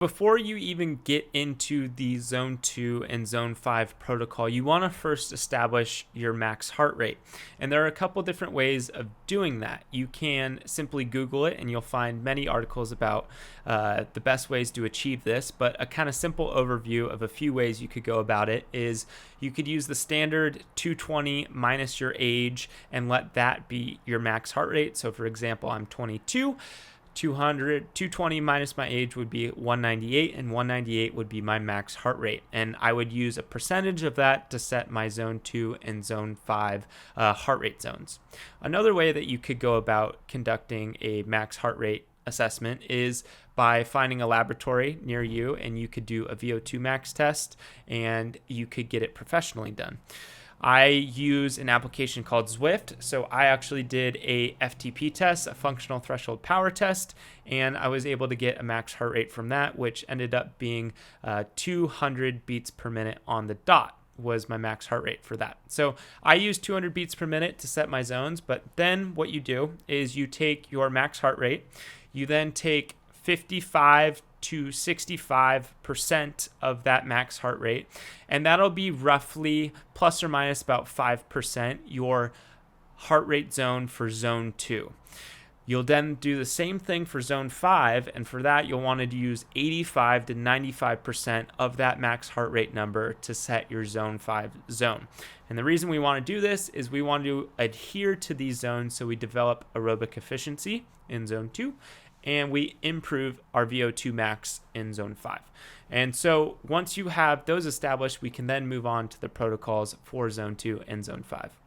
Before you even get into the zone 2 and zone 5 protocol, you want to first establish your max heart rate. And there are a couple different ways of doing that. You can simply Google it and you'll find many articles about the best ways to achieve this. But a kind of simple overview of a few ways you could go about it is you could use the standard 220 minus your age and let that be your max heart rate. So for example, I'm 22. 220 minus my age would be 198, and 198 would be my max heart rate. And I would use a percentage of that to set my zone 2 and zone 5 heart rate zones. Another way that you could go about conducting a max heart rate assessment is by finding a laboratory near you, and you could do a VO2 max test and you could get it professionally done. I use an application called Zwift. So I actually did a FTP test, a functional threshold power test, and I was able to get a max heart rate from that, which ended up being 200 beats per minute on the dot was my max heart rate for that. So I use 200 beats per minute to set my zones, but then what you do is you take your max heart rate, you then take 55 to 65% of that max heart rate, and that'll be roughly plus or minus about 5% your heart rate zone for zone 2. You'll then do the same thing for zone 5, and for that you'll want to use 85 to 95% of that max heart rate number to set your zone 5 zone. And the reason we want to do this is we want to adhere to these zones so we develop aerobic efficiency in zone 2 and we improve our VO2 max in zone 5. And so once you have those established, we can then move on to the protocols for zone 2 and zone 5.